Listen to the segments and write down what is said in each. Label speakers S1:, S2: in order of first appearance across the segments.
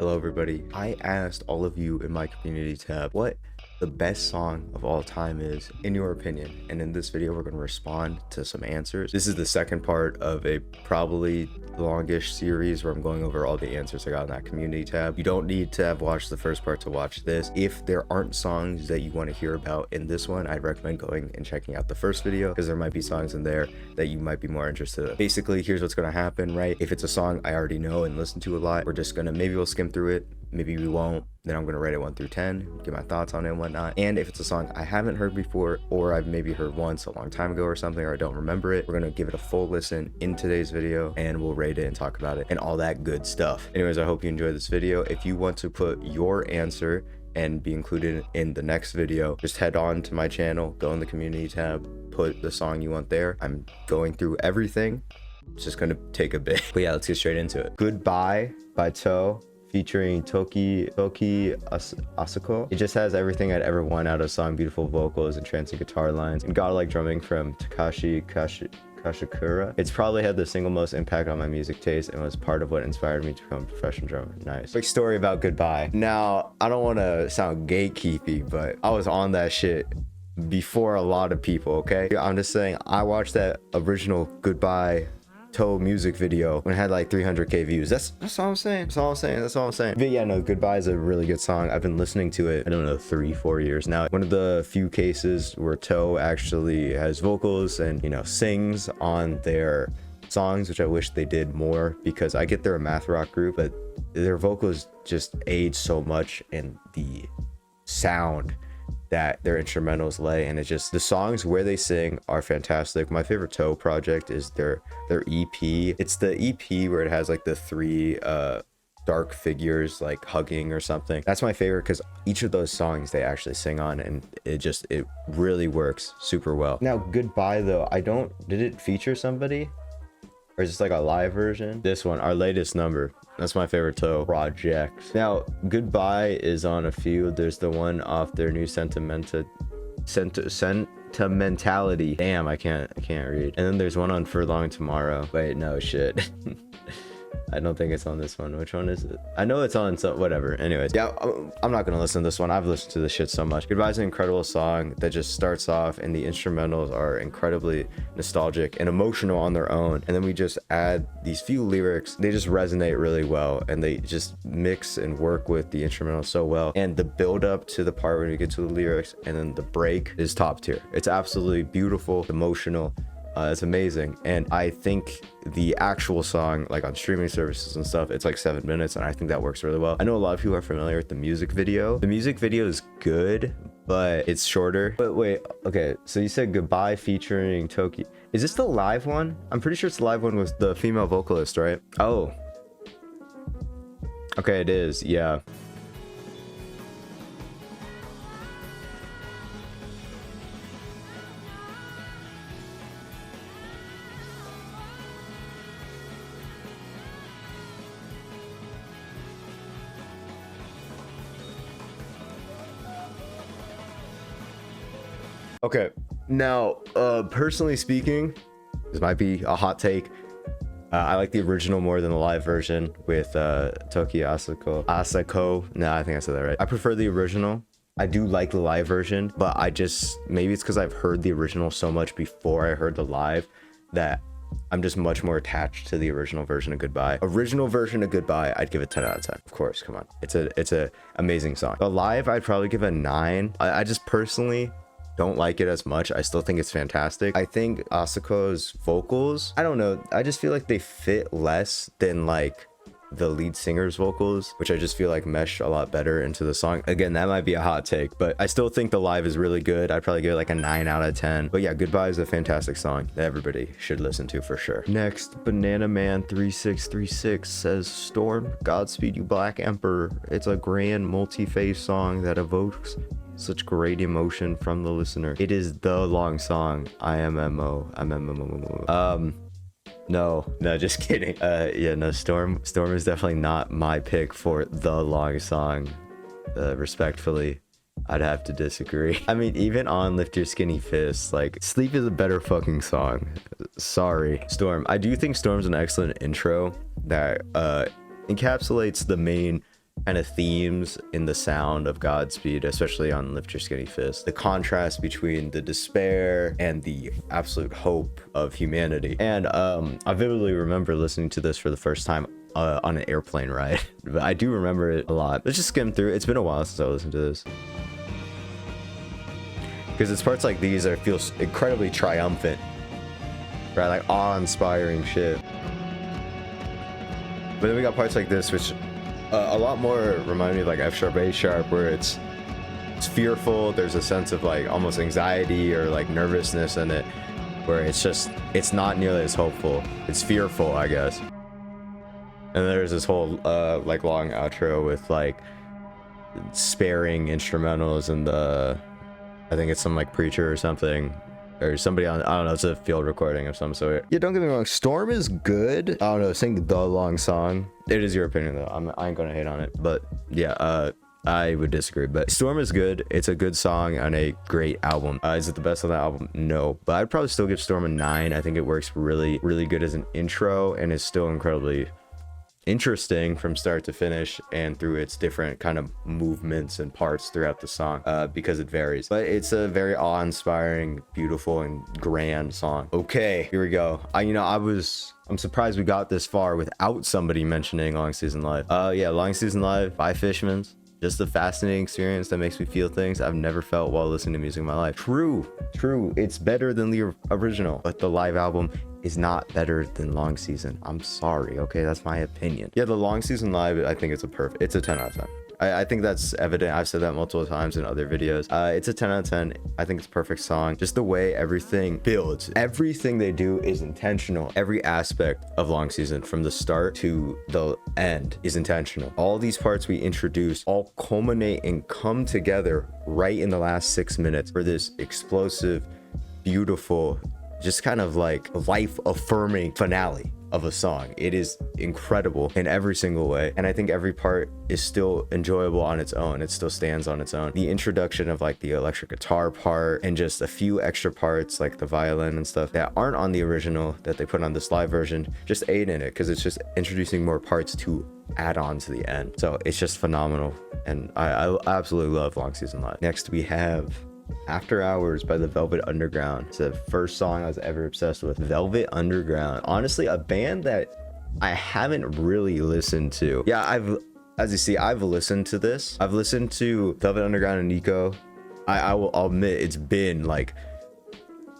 S1: Hello everybody. I asked all of you in my community tab what the best song of all time is in your opinion, and in this video we're going to respond to some answers. This is the second part of a probably longish series where I'm going over all the answers I got in that community tab. You don't need to have watched the first part to watch this. If there aren't songs that you want to hear about in this one, I'd recommend going and checking out the first video because there might be songs in there that you might be more interested in. Basically, here's what's going to happen, right? If it's a song I already know and listen to a lot, we're just gonna, maybe we'll skim through it, maybe we won't. Then I'm gonna rate it 1 through 10, give my thoughts on it and whatnot. And if it's a song I haven't heard before, or I've maybe heard once a long time ago or something, or I don't remember it, we're gonna give it a full listen in today's video and we'll rate it and talk about it and all that good stuff. Anyways, I hope you enjoyed this video. If you want to put your answer and be included in the next video, just head on to my channel, go in the community tab, put the song you want there. I'm going through everything. It's just gonna take a bit. But yeah, let's get straight into it. Goodbye by Toe, featuring Toki Asako. It just has everything I'd ever want out of a song: beautiful vocals, entrancing guitar lines, and godlike drumming from Takashi Kashikura. It's probably had the single most impact on my music taste and was part of what inspired me to become a professional drummer. Nice. Quick story about Goodbye. Now, I don't want to sound gatekeepy, but I was on that shit before a lot of people, okay? I'm just saying, I watched that original Goodbye Toe music video when it had like 300k views. That's all I'm saying. That's all I'm saying. But yeah, no, Goodbye is a really good song. I've been listening to it, I don't know, 3-4 years now. One of the few cases where Toe actually has vocals and, you know, sings on their songs, which I wish they did more, because I get they're a math rock group, but their vocals just age so much in the sound that their instrumentals lay, and it's just the songs where they sing are fantastic. My favorite Toe project is their EP. It's the EP where it has like the 3 dark figures like hugging or something. That's my favorite because each of those songs they actually sing on, and it really works super well. Now Goodbye though, did it feature somebody, or is this like a live version? This one, Our Latest Number. That's my favorite Toe project. Now, Goodbye is on a few. There's the one off their new Sentimentality. Damn, I can't read. And then there's one on Furlong Tomorrow. Wait, no, shit. I don't think it's on this one. Which one is it? I know it's on some, whatever. Anyways, yeah, I'm not gonna listen to this one. I've listened to this shit so much. Goodbye is an incredible song that just starts off, and the instrumentals are incredibly nostalgic and emotional on their own. And then we just add these few lyrics. They just resonate really well, and they just mix and work with the instrumental so well. And the build up to the part when we get to the lyrics, and then the break is top tier. It's absolutely beautiful, emotional. It's amazing. And I think the actual song, like on streaming services and stuff, it's like 7 minutes, and I think that works really well. I know a lot of people are familiar with the music video. The music video is good, but it's shorter. But wait, okay, so you said Goodbye featuring Toki. Is this the live one? I'm pretty sure it's the live one with the female vocalist, right? Oh, okay, it is, yeah. Okay, now, personally speaking, this might be a hot take. I like the original more than the live version with Toki Asako. No, I think I said that right. I prefer the original. I do like the live version, but maybe it's because I've heard the original so much before I heard the live that I'm just much more attached to the original version of Goodbye. Original version of Goodbye, I'd give it 10 out of 10. Of course, come on. It's a amazing song. The live, I'd probably give a 9. I just personally don't like it as much. I still think it's fantastic. I think Asako's vocals, I don't know, I just feel like they fit less than like the lead singer's vocals, which I just feel like mesh a lot better into the song. Again, that might be a hot take, but I still think the live is really good. I'd probably give it like a 9 out of 10. But yeah, Goodbye is a fantastic song that everybody should listen to for sure. Next, Banana Man 3636 says, Storm, Godspeed You Black Emperor. It's a grand multi-phase song that evokes such great emotion from the listener. It is the long song. No, just kidding. Yeah, no, Storm is definitely not my pick for the long song. Respectfully, I'd have to disagree. I mean, even on Lift Your Skinny Fist, like, Sleep is a better fucking song. Sorry. Storm. I do think Storm's an excellent intro that encapsulates the main kind of themes in the sound of Godspeed, especially on Lift Your Skinny Fist. The contrast between the despair and the absolute hope of humanity. And I vividly remember listening to this for the first time on an airplane ride. But I do remember it a lot. Let's just skim through. It's been a while since I listened to this. Because it's parts like these that feel incredibly triumphant, right? Like awe-inspiring shit. But then we got parts like this, which a lot more remind me of like F sharp, A sharp, where it's fearful. There's a sense of like almost anxiety or like nervousness in it, where it's not nearly as hopeful. It's fearful, I guess. And there's this whole like long outro with like sparing instrumentals and I think it's some like preacher or something, or somebody on, I don't know, it's a field recording of some sort. Yeah, don't get me wrong, Storm is good. I don't know, sing the long song. It is your opinion though. I ain't gonna hate on it, but yeah, I would disagree. But Storm is good. It's a good song on a great album. Is it the best on that album? No, but I'd probably still give Storm a 9. I think it works really, really good as an intro and is still incredibly interesting from start to finish and through its different kind of movements and parts throughout the song, because it varies. But it's a very awe-inspiring, beautiful, and grand song. Okay, here we go. I'm surprised we got this far without somebody mentioning Long Season Live. Yeah, Long Season Live by Fishmans. Just a fascinating experience that makes me feel things I've never felt while listening to music in my life. True. It's better than the original, but the live album is not better than Long Season. I'm sorry, okay? That's my opinion. Yeah, the Long Season Live, I think it's a 10 out of 10. I think that's evident. I've said that multiple times in other videos. It's a 10 out of 10. I think it's a perfect song. Just the way everything builds. Everything they do is intentional. Every aspect of Long Season, from the start to the end, is intentional. All these parts we introduce all culminate and come together right in the last 6 minutes for this explosive, beautiful, just kind of like life-affirming finale of a song. It is incredible in every single way, and I think every part is still enjoyable on its own. It still stands on its own. The introduction of like the electric guitar part and just a few extra parts like the violin and stuff that aren't on the original that they put on this live version just aid in it, because it's just introducing more parts to add on to the end. So it's just phenomenal, and I absolutely love Long Season Live. Next we have After Hours by the Velvet Underground. It's the first song I was ever obsessed with. Velvet Underground, honestly a band that I haven't really listened to. Yeah, as you see, I've listened to this. I've listened to Velvet Underground and Nico. I'll admit it's been like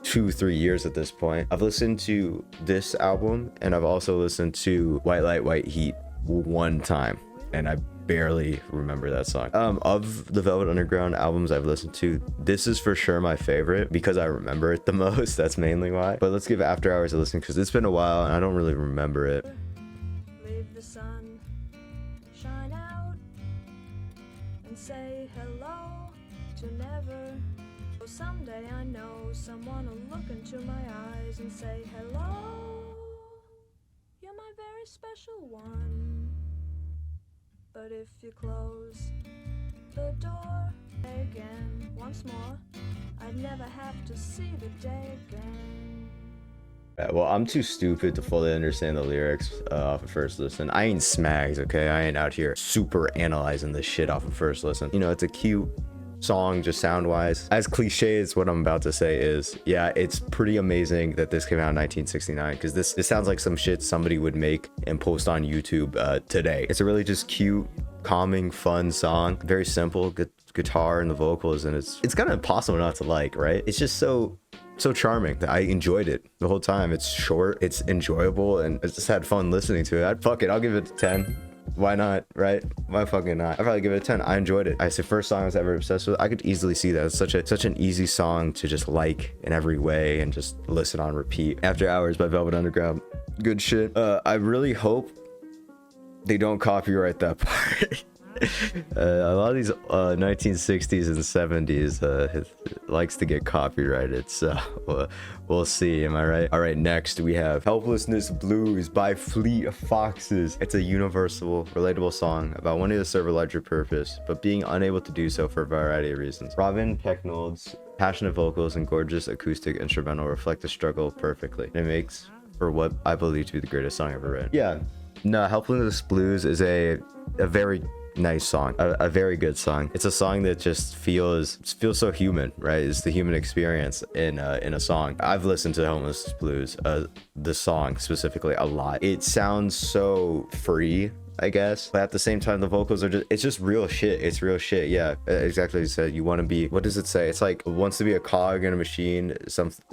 S1: 2-3 years at this point. I've listened to this album, and I've also listened to White Light White Heat one time, and I barely remember that song. Of the Velvet Underground albums I've listened to, this is for sure my favorite because I remember it the most. That's mainly why. But let's give After Hours a listen because it's been a while and I don't really remember it.
S2: Leave the sun shine out and say hello to never. Someday I know someone will look into my eyes and say hello. You're my very special one. But if you close the door again once more, I'd never have to see the day again.
S1: Yeah, well, I'm too stupid to fully understand the lyrics off of first listen. I ain't smags, okay? I ain't out here super analyzing this shit off of first listen. You know, it's a cute song just sound wise. As cliche as what I'm about to say is, yeah, it's pretty amazing that this came out in 1969 because this sounds like some shit somebody would make and post on YouTube today. It's a really just cute, calming, fun song. Very simple, good guitar and the vocals, and it's kind of impossible not to like, right? It's just so charming that I enjoyed it the whole time. It's short, it's enjoyable, and I just had fun listening to it. Fuck it, I'll give it a 10. Why not, right? Why fucking not? I'd probably give it a 10. I enjoyed it. It's the first song I was ever obsessed with. I could easily see that. It's such an easy song to just like in every way and just listen on repeat. After Hours by Velvet Underground. Good shit. I really hope they don't copyright that part. A lot of these 1960s and 70s likes to get copyrighted, so we'll see. Am I right? All right, next we have Helplessness Blues by Fleet Foxes. It's a universal, relatable song about wanting to serve a larger purpose, but being unable to do so for a variety of reasons. Robin Pecknold's passionate vocals and gorgeous acoustic instrumental reflect the struggle perfectly. It makes for what I believe to be the greatest song ever written. Yeah, no, Helplessness Blues is a very nice song, a very good song. It's a song that just feels so human, right? It's the human experience in a song. I've listened to Helplessness Blues, the song specifically, a lot. It sounds so free, I guess, but at the same time the vocals are it's just real shit. It's real shit. Yeah, exactly. You said you want to be, what does it say? It's like, wants to be a cog in a machine,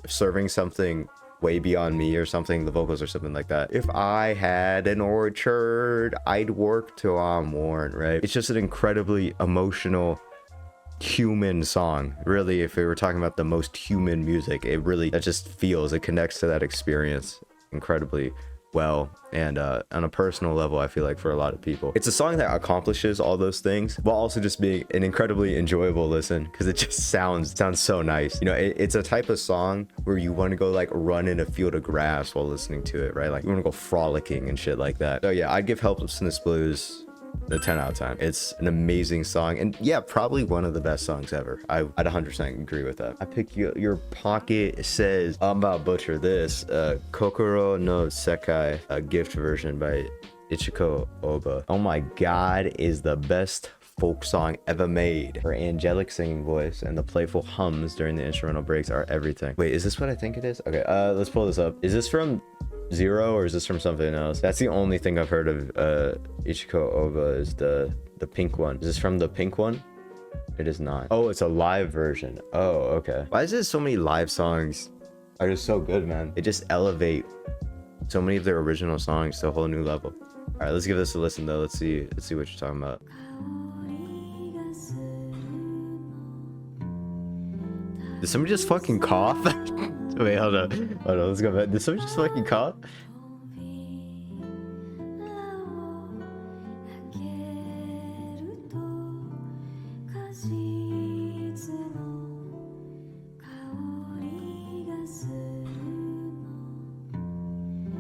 S1: serving something way beyond me or something. The vocals are something like that. If I had an orchard, I'd work till I'm worn, right? It's just an incredibly emotional, human song. Really, if we were talking about the most human music, it really, that just feels, it connects to that experience incredibly well, and on a personal level, I feel like for a lot of people it's a song that accomplishes all those things while also just being an incredibly enjoyable listen, because it just sounds so nice. You know, it's a type of song where you want to go like run in a field of grass while listening to it, right? Like you want to go frolicking and shit like that. So yeah, I'd give Helplessness Blues a 10 out of 10. It's an amazing song, and yeah, probably one of the best songs ever. I'd 100% agree with that. I pick your pocket. It says, I'm about to butcher this, Kokoro no Sekai, a gift version by Ichiko Aoba. Oh my god, is the best folk song ever made. Her angelic singing voice and the playful hums during the instrumental breaks are everything. Wait, is this what I think it is? Okay, let's pull this up. Is this from Zero or is this from something else? That's the only thing I've heard of Ichiko Aoba, is the pink one. Is this from the pink one? It is not. Oh, it's a live version. Oh, okay. Why is there so many live songs are just so good, man? They just elevate so many of their original songs to a whole new level. All right, let's give this a listen though. Let's see what you're talking about. Did somebody just fucking cough? Wait, hold on, let's go back. Did somebody just fucking cough?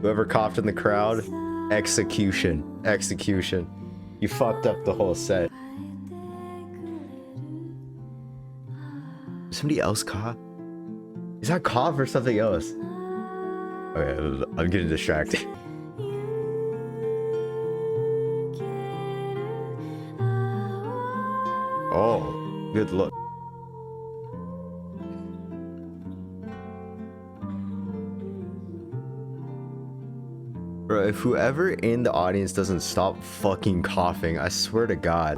S1: Whoever coughed in the crowd, execution. You fucked up the whole set. Somebody else cough? Is that cough or something else? Okay, I'm getting distracted. Oh, good look. Bro, if whoever in the audience doesn't stop fucking coughing, I swear to God.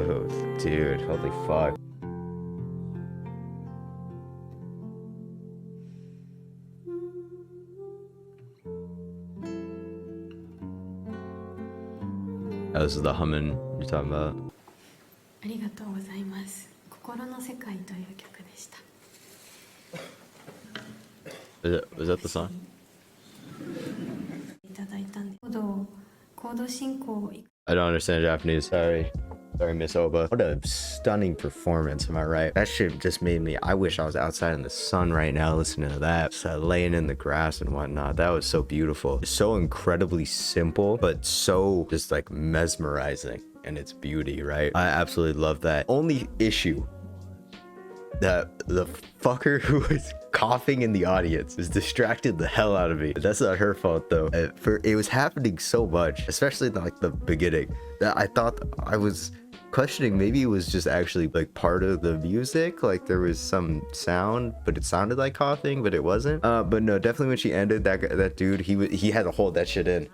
S1: Oh, dude, holy fuck. Oh, this is the humming you're talking about.
S3: ありがとうございます。心の世界という曲でした。
S1: Was that the song?
S3: いただいたんで、コード進行。
S1: I don't understand Japanese. Sorry, Miss Oba. What a stunning performance, am I right? That shit just made me, I wish I was outside in the sun right now listening to that. Just, laying in the grass and whatnot. That was so beautiful. So incredibly simple, but so just like mesmerizing in its beauty, right? I absolutely love that. Only issue, that the fucker who was coughing in the audience was distracted the hell out of me. That's not her fault though. It was happening so much, especially in like the beginning, that I thought, I was questioning maybe it was just actually like part of the music, like there was some sound but it sounded like coughing, but it wasn't. But no, definitely when she ended, that dude, he had to hold that shit in.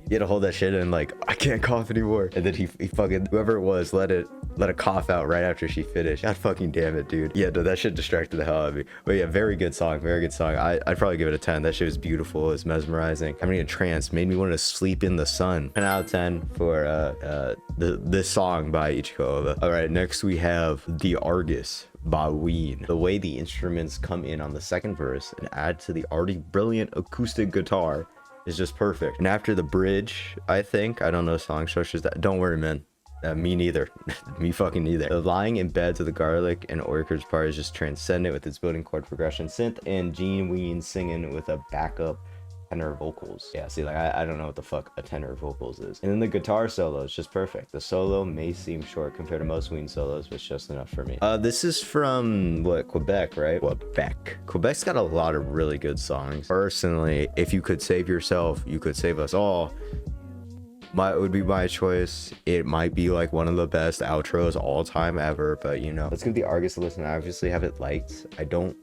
S1: He had to hold that shit in, like, I can't cough anymore. And then he fucking, whoever it was, let a cough out right after she finished. God fucking damn it, dude. Yeah, no, that shit distracted the hell out of me. But yeah, very good song. I'd probably give it a 10. That shit was beautiful. It was mesmerizing. Having me in a trance, made me want to sleep in the sun. 10 out of 10 for this song by Ichiko Aoba. All right, next we have The Argus by Ween. The way the instruments come in on the second verse and add to the already brilliant acoustic guitar is just perfect. And after the bridge, I don't know song structures, that don't worry, man. Me neither. Me fucking neither. The lying in bed to the garlic and orchids part is just transcendent with its building chord progression, synth, and Gene Ween singing with a backup tenor vocals. Yeah, see, like I don't know what the fuck a tenor vocals is. And then the guitar solo is just perfect. The solo may seem short compared to most Ween solos, but it's just enough for me. This is from what, Quebec, right? Quebec's got a lot of really good songs. Personally, if you could save yourself, you could save us all. It would be my choice. It might be like one of the best outros all time ever, but you know, let's give the Argus a listen. I obviously have it liked. I don't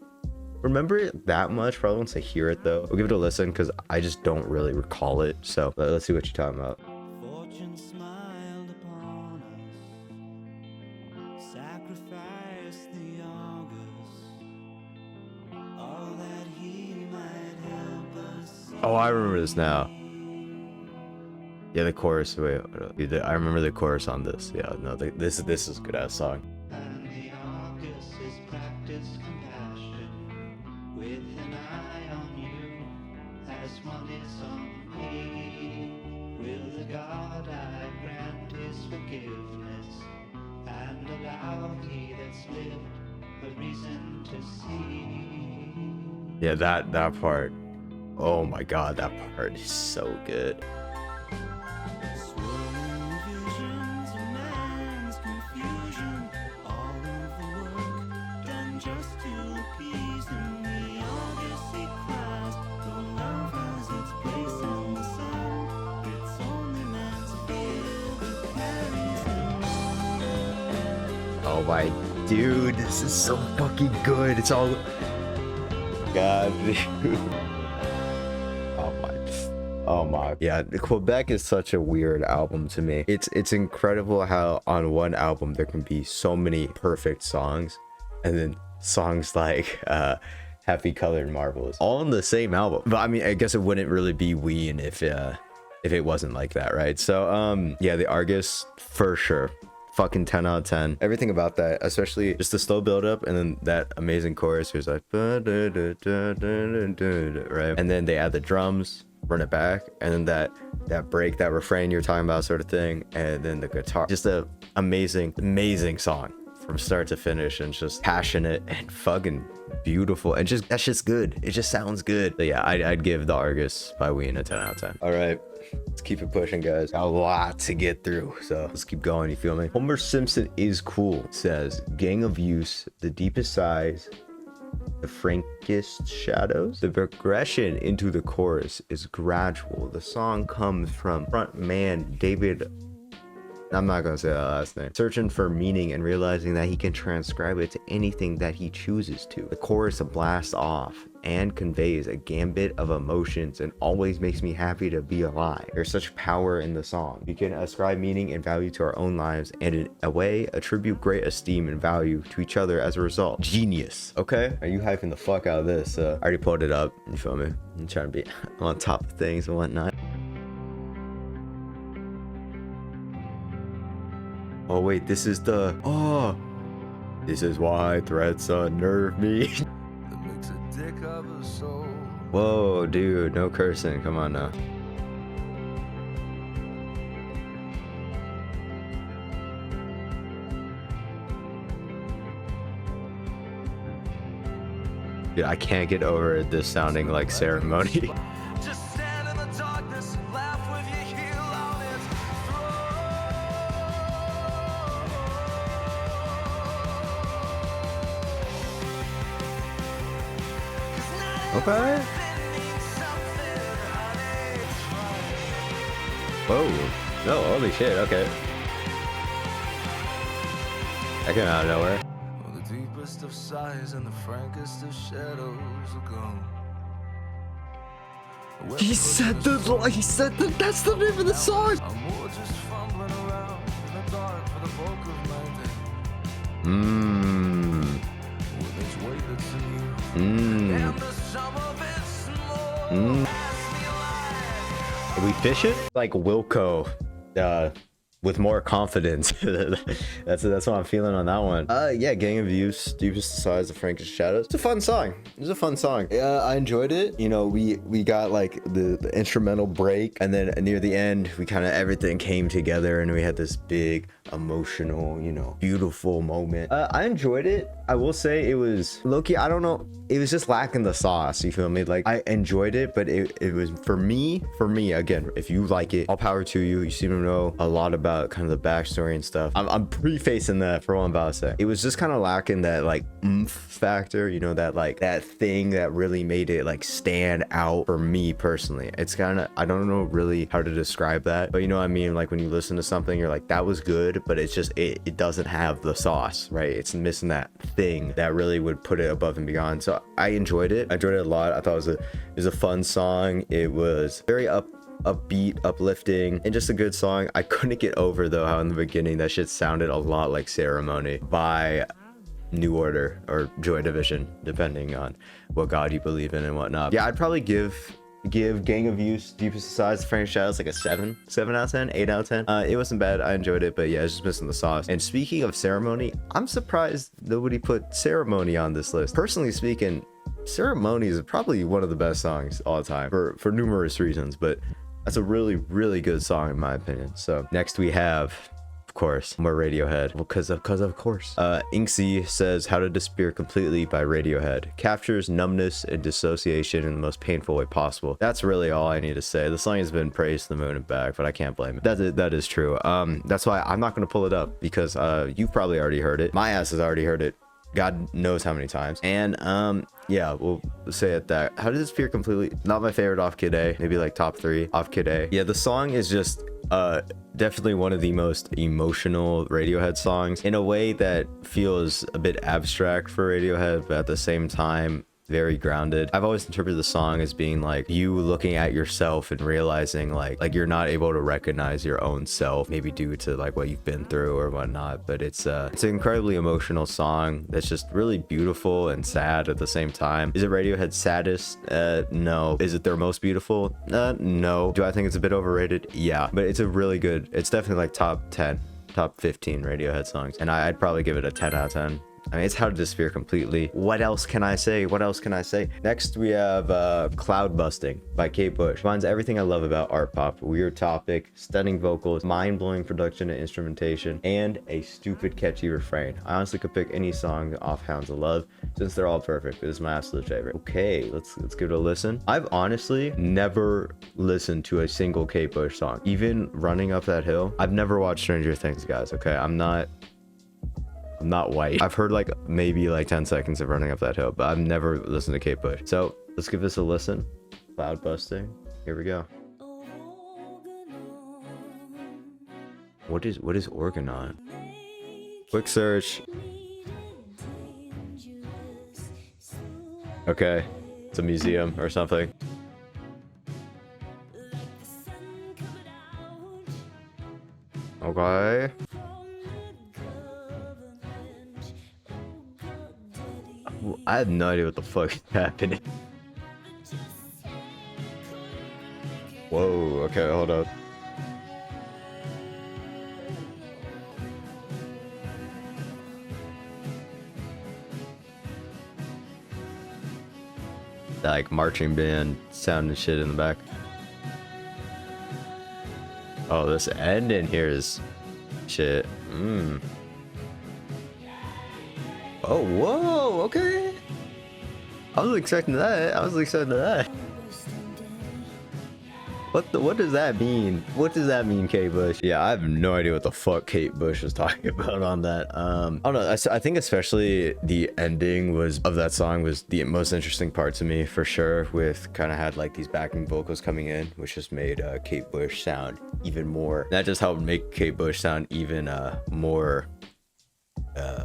S1: remember it that much, probably once I hear it though. We'll give it a listen because I just don't really recall it. So let's see what you're talking about.
S4: Fortune smiled upon us, sacrificed the August, all that he might help us.
S1: Oh, I remember this now. Yeah, the chorus. Wait, I remember the chorus on this. Yeah, no, this is a good ass song.
S4: And the August is practiced compassion with an eye on you as one is on me. Will the God I grant his forgiveness and allow he that's lived a reason to see?
S1: Yeah, that part. Oh my god, that part is so good.
S4: Swirling visions of man's confusion, all of the work done just to appease them. The August he cries, though love has its place in the sun. It's only man's fear that carries them on.
S1: Oh my dude, this is so fucking good. It's all god, dude. Oh my. Yeah, Quebec is such a weird album to me. It's incredible how on one album there can be so many perfect songs, and then songs like Happy Colored Marbles all on the same album. But I mean, I guess it wouldn't really be Ween if it wasn't like that, right? So yeah, the Argus for sure. Fucking 10 out of 10. Everything about that, especially just the slow build up and then that amazing chorus who's like right, and then they add the drums, run it back, and then that break, that refrain you're talking about sort of thing, and then the guitar. Just a amazing song from start to finish, and just passionate and fucking beautiful, and just that's just good. It just sounds good. But yeah, I'd give the Argus by Ween a 10 out of 10. All right, let's keep it pushing, guys. Got a lot to get through, so let's keep going. You feel me? Homer Simpson is cool. Says Gang of Use, The Deepest Sighs, The Frankest Shadows. The progression into the chorus is gradual. The song comes from frontman David, I'm not gonna say that last name, searching for meaning and realizing that he can transcribe it to anything that he chooses to. The chorus blasts off and conveys a gambit of emotions and always makes me happy to be alive. There's such power in the song. We can ascribe meaning and value to our own lives, and in a way attribute great esteem and value to each other as a result. Genius. Okay, are you hyping the fuck out of this? I already pulled it up, you feel me? I'm trying to be on top of things and whatnot. Oh wait, this is the, oh, this is why threats unnerve me. Whoa, dude, no cursing, come on now. Dude, I can't get over this sounding like ceremony. Okay. Whoa. No, holy shit, okay. That came out of nowhere.
S5: Well, the deepest of sighs and the frankest of shadows are gone.
S1: He said that's the name of the song.
S5: I'm more just fumbling around in the dark for the bulk of my day. With each weight that's in you. And the sum of it's more.
S1: Are we fishing? Like Wilco, with more confidence. That's what I'm feeling on that one. Yeah, Gang of Youths, Deepest Size of Frankest Shadows. It's a fun song. It was a fun song. Yeah, I enjoyed it. You know, we got like the instrumental break, and then near the end, we kind of everything came together, and we had this big emotional, you know, beautiful moment. I enjoyed it. I will say it was low-key, I don't know, it was just lacking the sauce, you feel me? Like, I enjoyed it, but it was for me, again, if you like it, all power to you. You seem to know a lot about kind of the backstory and stuff. I'm prefacing that for what I'm about to say. It was just kind of lacking that like oomph factor, you know, that like that thing that really made it like stand out for me personally. It's kind of, I don't know really how to describe that, but you know what I mean? Like when you listen to something, you're like, that was good, but it's just, it doesn't have the sauce, right? It's missing that thing that really would put it above and beyond. So I enjoyed it. I enjoyed it a lot. I thought it was a fun song. It was very upbeat, uplifting, and just a good song. I couldn't get over though how in the beginning that shit sounded a lot like Ceremony by New Order or Joy Division, depending on what god you believe in and whatnot. Yeah, I'd probably give Gang of Youths, Deepest Size, Frankest Shadows like a 7 out of 10, 8 out of 10. It wasn't bad. I enjoyed it, but yeah, it's just missing the sauce. And speaking of Ceremony, I'm surprised nobody put Ceremony on this list. Personally speaking, Ceremony is probably one of the best songs all the time for numerous reasons, but that's a really, really good song in my opinion. So next we have, of course, more Radiohead, because of course. Inksy says How to Disappear Completely by Radiohead captures numbness and dissociation in the most painful way possible. That's really all I need to say. The song has been praised to the moon and back, but I can't blame it. That is true. That's why I'm not going to pull it up, because you've probably already heard it. My ass has already heard it God knows how many times. And yeah, we'll say it that. How to Disappear Completely, not my favorite off Kid A, maybe like top 3 off Kid A. Yeah, the song is just definitely one of the most emotional Radiohead songs in a way that feels a bit abstract for Radiohead, but at the same time very grounded. I've always interpreted the song as being like you looking at yourself and realizing like you're not able to recognize your own self, maybe due to like what you've been through or whatnot. But it's an incredibly emotional song that's just really beautiful and sad at the same time. Is it Radiohead's saddest? No. Is it their most beautiful? No. Do I think it's a bit overrated? Yeah, but it's a really good, it's definitely like top 10, top 15 Radiohead songs, and I'd probably give it a 10 out of 10. I mean, it's How to Disappear Completely. What else can I say? Next, we have Cloudbusting by Kate Bush. Finds everything I love about art pop. Weird topic, stunning vocals, mind-blowing production and instrumentation, and a stupid catchy refrain. I honestly could pick any song off Hounds of Love, since they're all perfect. This is my absolute favorite. Okay, let's give it a listen. I've honestly never listened to a single Kate Bush song. Even Running Up That Hill. I've never watched Stranger Things, guys, okay? I'm not white. I've heard like maybe like 10 seconds of Running Up That Hill, but I've never listened to Kate Bush. So let's give this a listen. Cloudbusting. Here we go. What is Organon? Quick search. Okay, it's a museum or something. Okay. I have no idea what the fuck is happening. Whoa, okay, hold up. Like marching band sound and shit in the back. Oh, this end in here is shit. Oh, whoa, okay. I was expecting that. What does that mean? What does that mean, Kate Bush? Yeah, I have no idea what the fuck Kate Bush was talking about on that. I don't know. I think especially the ending of that song was the most interesting part to me for sure. With kind of had like these backing vocals coming in, which just made Kate Bush sound even more. That just helped make Kate Bush sound even more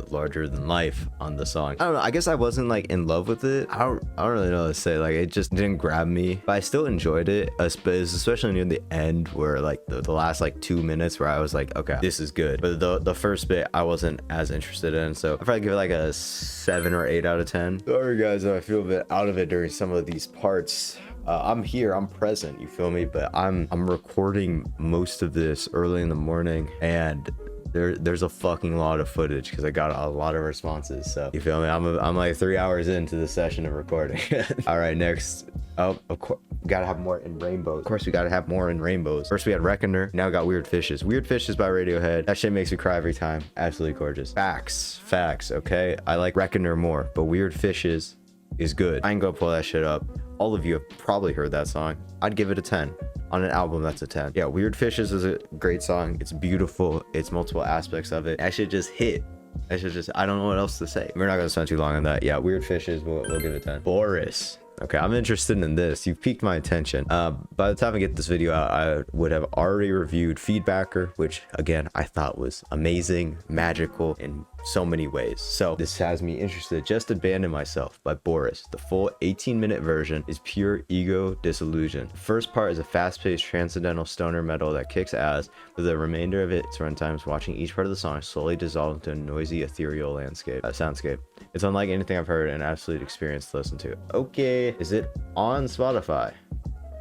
S1: larger than life on the song. I don't know, I guess I wasn't like in love with it. I don't really know what to say. Like, it just didn't grab me, but I still enjoyed it, especially near the end where like the last like 2 minutes where I was like, okay, this is good. But the first bit I wasn't as interested in, so I'd probably give it like a 7 or 8 out of 10. Sorry guys, I feel a bit out of it during some of these parts. I'm here, I'm present, you feel me? But I'm recording most of this early in the morning, and there's a fucking lot of footage because I got a lot of responses. So you feel me? I'm like 3 hours into the session of recording. All right, next. Oh, of course, gotta have more in rainbows. Of course, we gotta have more in rainbows. First, we had Reckoner. Now we got Weird Fishes. Weird Fishes by Radiohead. That shit makes me cry every time. Absolutely gorgeous. Facts. Okay, I like Reckoner more, but Weird Fishes is good. I ain't gonna pull that shit up. All of you have probably heard that song. I'd give it a 10. On an album, that's a 10. Yeah, Weird Fishes is a great song. It's beautiful. It's multiple aspects of it. That shit just hit. I don't know what else to say. We're not gonna spend too long on that. Yeah, Weird Fishes, we'll give it a 10. Boris. Okay, I'm interested in this. You've piqued my attention. By the time I get this video out, I would have already reviewed Feedbacker, which again, I thought was amazing, magical in so many ways. So this has me interested. Just Abandon Myself by Boris. The full 18-minute version is pure ego disillusion. The first part is a fast-paced transcendental stoner metal that kicks ass, with the remainder of its runtimes watching each part of the song slowly dissolve into a noisy, ethereal soundscape. It's unlike anything I've heard, and an absolute experience to listen to. Okay, is it on Spotify?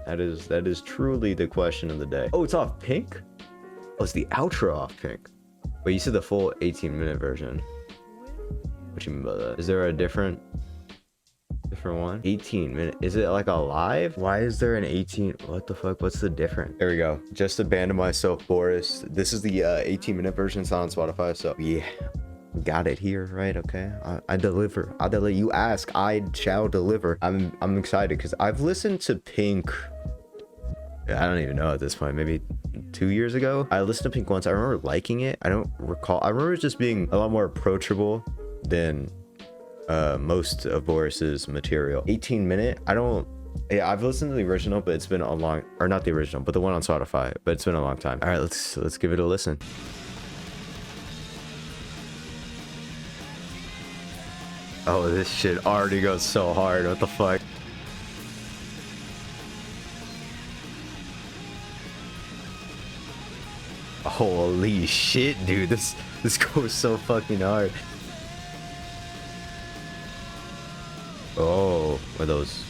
S1: That is truly the question of the day. Oh, it's off Pink? Oh, it's the outro off Pink. Wait, you said the full 18-minute version. What you mean by that? Is there a different one? 18-minute. Is it like a live? Why is there an 18? What the fuck? What's the difference? There we go. Just Abandon Myself, Boris. This is the 18-minute version. It's on Spotify. So yeah, got it here, right? Okay, I deliver. You ask, I shall deliver. I'm excited because I've listened to Pink. I don't even know at this point, maybe 2 years ago. I listened to Pink once. I remember liking it. I don't recall. I remember it just being a lot more approachable than most of Boris's material. 18-minute. Yeah, I've listened to the original, but it's been a long, or not the original, but the one on Spotify, but it's been a long time. All right, let's give it a listen. Oh, this shit already goes so hard. What the fuck? Holy shit, dude. This goes so fucking hard. Oh, are those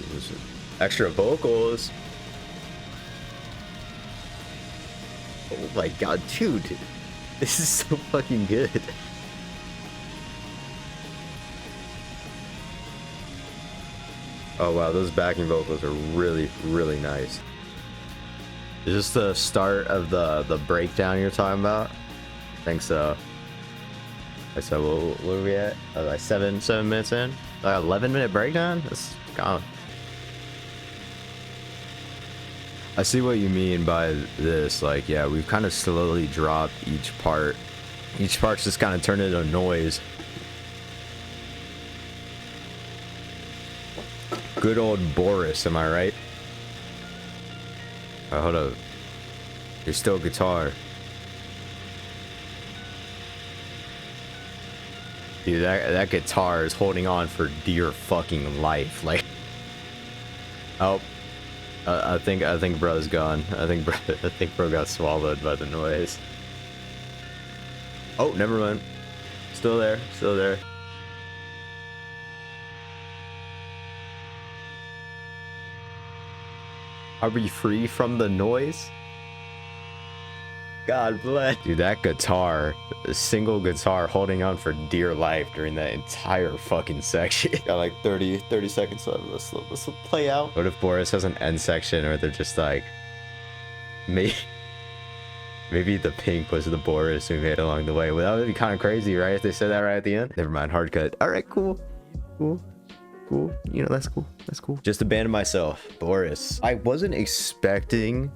S1: extra vocals? Oh my god, dude. This is so fucking good. Oh wow, those backing vocals are really, really nice. Is this the start of the breakdown you're talking about? I think so. So what are we at? Like seven minutes in? Like 11-minute breakdown? That's gone. I see what you mean by this. Like, yeah, we've kind of slowly dropped each part. Each part's just kind of turned into noise. Good old Boris, am I right? Oh, hold up. There's still guitar. Dude, that guitar is holding on for dear fucking life. Like, oh, I think bro's gone. I think bro got swallowed by the noise. Oh, never mind. Still there. Are we free from the noise? God bless. Dude, that guitar, a single guitar holding on for dear life during that entire fucking section. Got like 30 seconds left. Let's play out. What if Boris has an end section, or they're just like, maybe the Pink was the Boris we made along the way? Well, that would be kind of crazy, right? If they said that right at the end. Never mind, hard cut. All right, cool. You know, that's cool. Just Abandon Myself, Boris. I wasn't expecting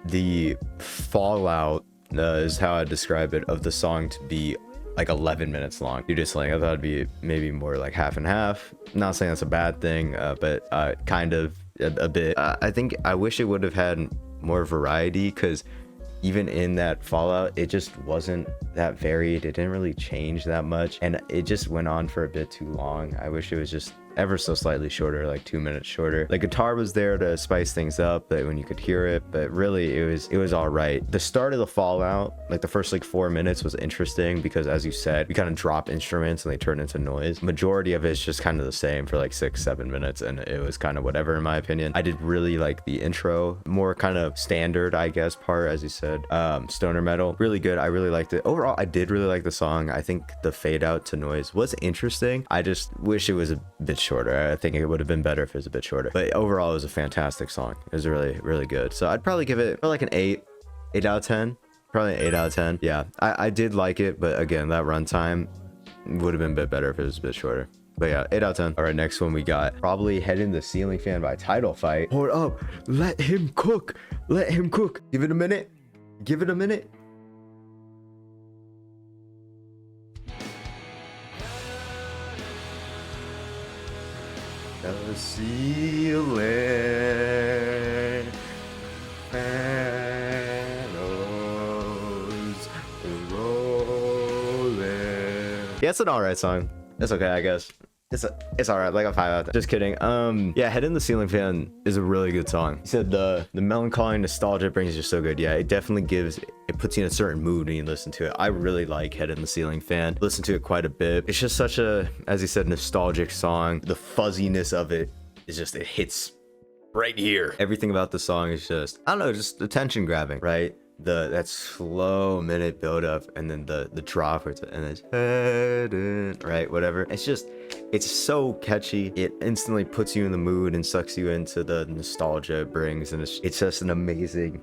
S1: the fallout, is how I describe it, of the song to be like 11 minutes long. Dude, just like, I thought it'd be maybe more like half and half. Not saying that's a bad thing, but kind of a bit. I think I wish it would have had more variety, because even in that fallout, it just wasn't that varied. It didn't really change that much, and it just went on for a bit too long. I wish it was just ever so slightly shorter, like 2 minutes shorter. The guitar was there to spice things up, but when you could hear it, but really it was all right. The start of the Fallout, like the first like 4 minutes, was interesting because, as you said, we kind of drop instruments and they turn into noise. Majority of it's just kind of the same for like 6-7 minutes, and it was kind of whatever in my opinion. I did really like the intro, more kind of standard, I guess, part, as you said. Stoner metal, really good. I really liked it. Overall, I did really like the song. I think the fade out to noise was interesting. I just wish it was a bit shorter. I think it would have been better if it was a bit shorter, but overall it was a fantastic song. It was really, really good. So I'd probably give it like an 8 out of 10. Probably an 8 out of 10. Yeah, I did like it, but again, that runtime would have been a bit better if it was a bit shorter. But yeah, 8 out of 10. All right, next one we got probably Head in the Ceiling Fan by Title Fight. Hold up, let him cook. Let him cook. Give it a minute. Give it a minute. The ceiling panels rolling. Yeah, it's an alright song. It's okay, I guess. It's alright, like a 5 out of 10. Just kidding. Yeah, Head in the Ceiling Fan is a really good song. He said the melancholy nostalgia brings you so good. Yeah, it definitely it puts you in a certain mood when you listen to it. I really like Head in the Ceiling Fan. Listen to it quite a bit. It's just such a, as he said, nostalgic song. The fuzziness of it is just, it hits right here. Everything about the song is just, I don't know, just attention grabbing, right? That slow minute build up, and then the drop, and it's head in, right, whatever. It's so catchy. It instantly puts you in the mood and sucks you into the nostalgia it brings, and it's just an amazing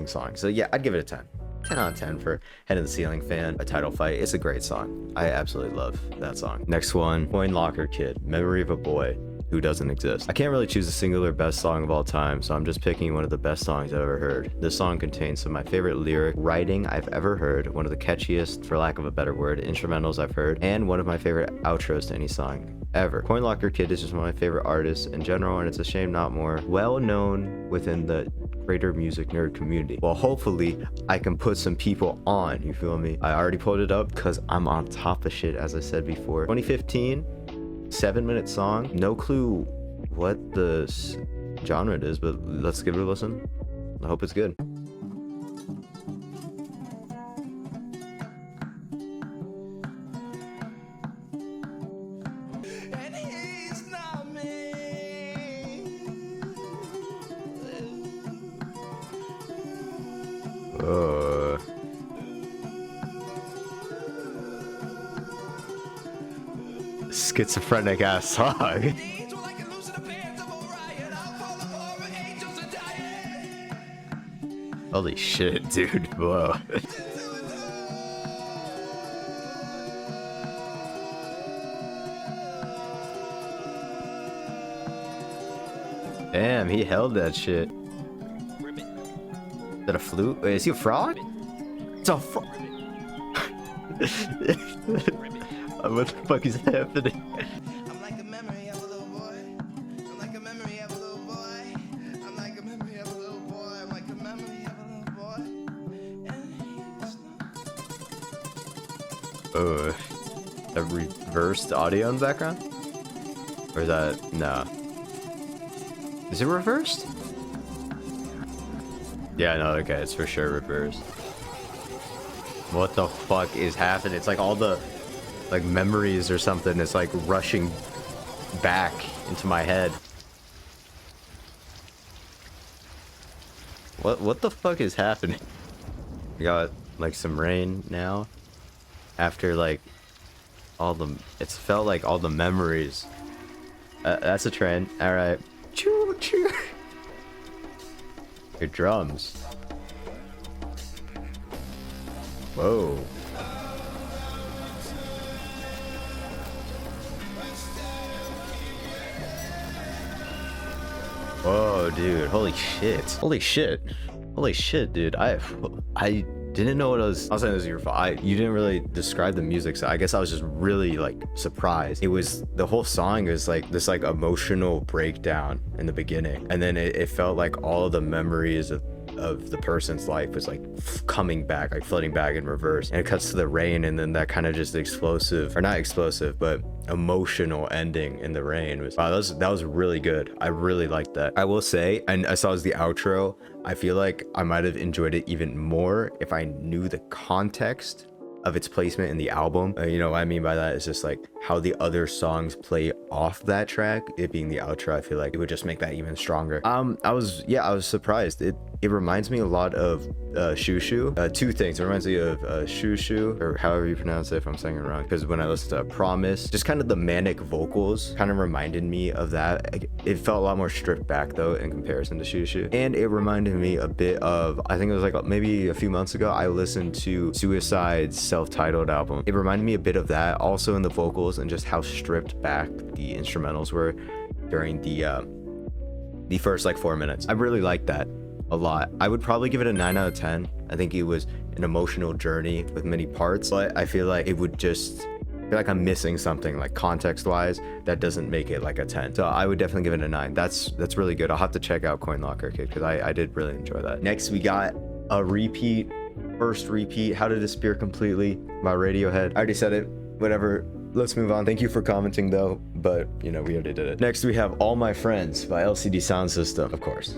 S1: song. So yeah, I'd give it a 10 out of 10 for Head in the Ceiling Fan, a Title Fight. It's a great song. I absolutely love that song. Next one, Coin Locker Kid, Memory of a Boy Who Doesn't Exist. I can't really choose a singular best song of all time, so I'm just picking one of the best songs I've ever heard. This song contains some of my favorite lyric writing I've ever heard, one of the catchiest, for lack of a better word, instrumentals I've heard, and one of my favorite outros to any song ever. Coin Locker Kid is just one of my favorite artists in general, and it's a shame not more well known within the greater music nerd community. Well, hopefully I can put some people on, you feel me? I already pulled it up because I'm on top of shit, as I said before. 2015, 7-minute song. No clue what the genre it is, but let's give it a listen. I hope it's good.
S5: And he's not me.
S1: Schizophrenic ass song. Holy shit, dude. Whoa. Damn, he held that shit. Is that a flute? Wait, is he a frog? It's a frog. What the fuck is happening?
S5: I'm like a memory of a little boy. I'm like a memory of a little boy. I'm like a memory of a little boy. I'm like a memory of a little boy. And he's not.
S1: Oh, a reversed audio in the background? Or is that, no. Is it reversed? Yeah, no, okay, it's for sure reversed. What the fuck is happening? It's like all the like memories or something. It's like rushing back into my head. What the fuck is happening? We got like some rain now. After like it's felt like all the memories. That's a trend. All right. Choo choo. Your drums. Whoa. Whoa, dude. Holy shit. Holy shit. Holy shit, dude. I didn't know what I was saying. This is your fault. You didn't really describe the music, so I guess I was just really like surprised. It was, the whole song is like this like emotional breakdown in the beginning, and then it felt like all the memories of of the person's life was like coming back, like flooding back in reverse, and it cuts to the rain, and then that kind of just explosive, or not explosive, but emotional ending in the rain was, wow, that was really good. I really liked that. I will say, and as far as the outro, I feel like I might have enjoyed it even more if I knew the context of its placement in the album. You know what I mean by that is just like how the other songs play off that track, it being the outro. I feel like it would just make that even stronger. I was surprised. It reminds me a lot of Shushu. Two things. It reminds me of Shushu, or however you pronounce it, if I'm saying it wrong, because when I listened to Promise, just kind of the manic vocals kind of reminded me of that. It felt a lot more stripped back though in comparison to Shushu, and it reminded me a bit of, I think it was like maybe a few months ago, I listened to Suicide's self-titled album. It reminded me a bit of that, also in the vocals and just how stripped back the instrumentals were during the first like 4 minutes. I really liked that a lot. I would probably give it a 9 out of 10. I think it was an emotional journey with many parts, but I feel like it would just feel like I'm missing something, like context wise, that doesn't make it like a 10. So I would definitely give it a 9. That's really good. I'll have to check out Coin Locker Kid because I did really enjoy that. Next we got a first repeat, How to Disappear Completely by Radiohead. I already said it, whatever. Let's move on. Thank you for commenting though, but you know, we already did it. Next we have All My Friends by LCD Soundsystem. Of course.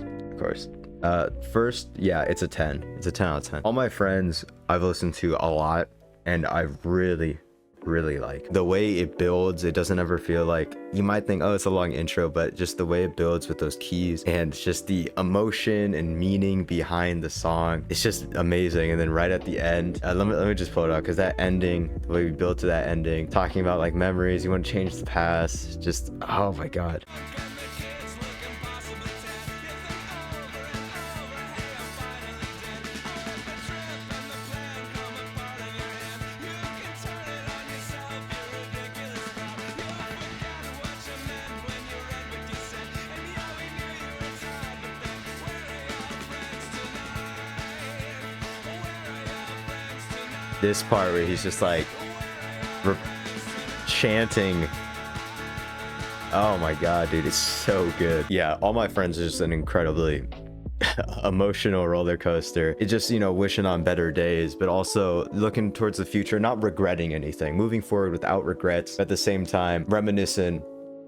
S1: First, yeah, it's a 10. It's a 10 out of 10. All My Friends I've listened to a lot, and I really like the way it builds. It doesn't ever feel like, you might think, oh, it's a long intro, but just the way it builds with those keys and just the emotion and meaning behind the song, it's just amazing. And then right at the end, let me just pull it out, because that ending, the way we built to that ending, talking about like memories, you want to change the past, just, oh my god. This part where he's just like chanting, oh my god, dude, it's so good. Yeah, All My Friends is just an incredibly emotional roller coaster. It's just, you know, wishing on better days, but also looking towards the future, not regretting anything, moving forward without regrets, at the same time reminiscing,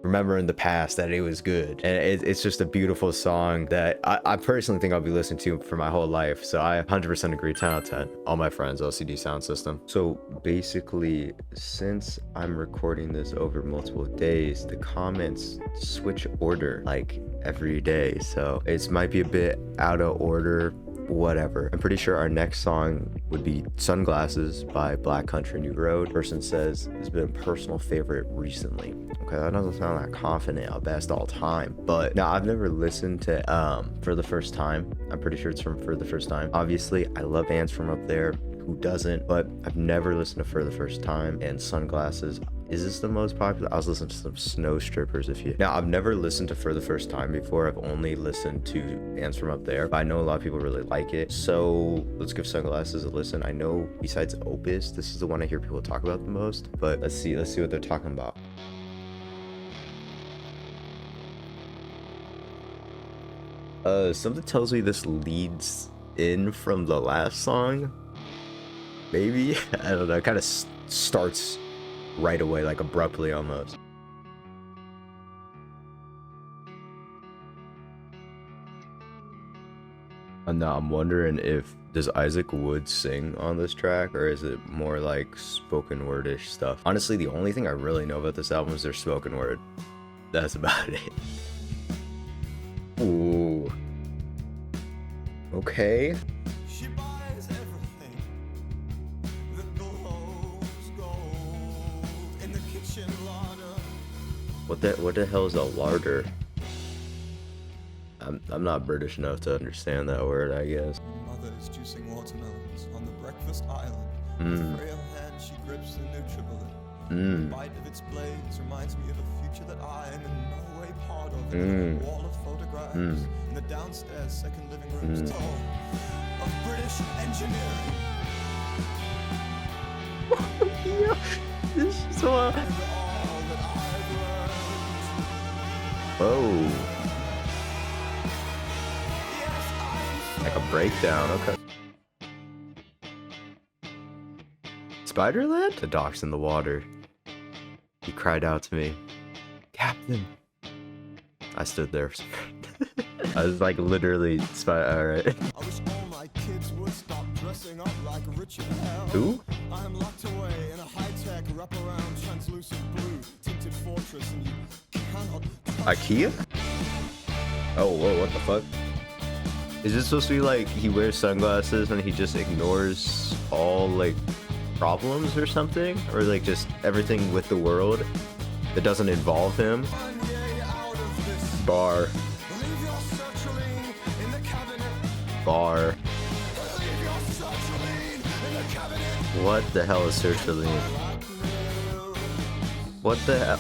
S1: remembering the past, that it was good. And it's just a beautiful song that I personally think I'll be listening to for my whole life. So I 100% agree. 10 out of 10. All My Friends, LCD Soundsystem. So basically, since I'm recording this over multiple days, the comments switch order like every day, so it might be a bit out of order, whatever. I'm pretty sure our next song would be Sunglasses by Black Country New Road. Person says it's been a personal favorite recently. Okay, that doesn't sound that confident at best all time, but now I've never listened to For the First Time. I'm pretty sure it's from For the First Time. Obviously I love Ants From Up There, who doesn't, but I've never listened to For the First Time. And Sunglasses, is this the most popular? I was listening to some Snow Strippers. Now I've never listened to For the First Time before. I've only listened to Ants From Up There, but I know a lot of people really like it, so let's give Sunglasses a listen. I know besides Opus, this is the one I hear people talk about the most, but let's see what they're talking about. Something tells me this leads in from the last song, maybe. I don't know, it kind of starts right away, like abruptly almost. Now I'm wondering, does Isaac Wood sing on this track, or is it more like spoken wordish stuff? Honestly, the only thing I really know about this album is their spoken word. That's about it. Ooh. Okay.
S5: She buys everything that glows gold in the kitchen larder.
S1: What the hell is a larder? I'm not British enough to understand that word, I guess.
S5: Mother's juicing watermelons on the breakfast island. With frail hand she grips the NutriBullet. The bite of its blades reminds me of a future that I am in no way part of. A wall of photographs in the downstairs second living room's tall of British engineering.
S1: Yeah, this is so.
S5: And all that I've learned.
S1: Whoa.
S5: Yes, I'm
S1: I like a breakdown. Okay. Spiderland? The dock's in the water. He cried out to me, Captain. I stood there. I was like literally alright.
S5: I wish all my kids would stop dressing up like Richard Hell.
S1: Who?
S5: I am locked away in a high-tech wraparound translucent blue tinted fortress and you cannot touch
S1: Ikea? Oh, whoa, what the fuck? Is this supposed to be like he wears sunglasses and he just ignores all like problems or something? Or like just everything with the world that doesn't involve him? Bar. Bar. What the hell is sertraline? What the hell?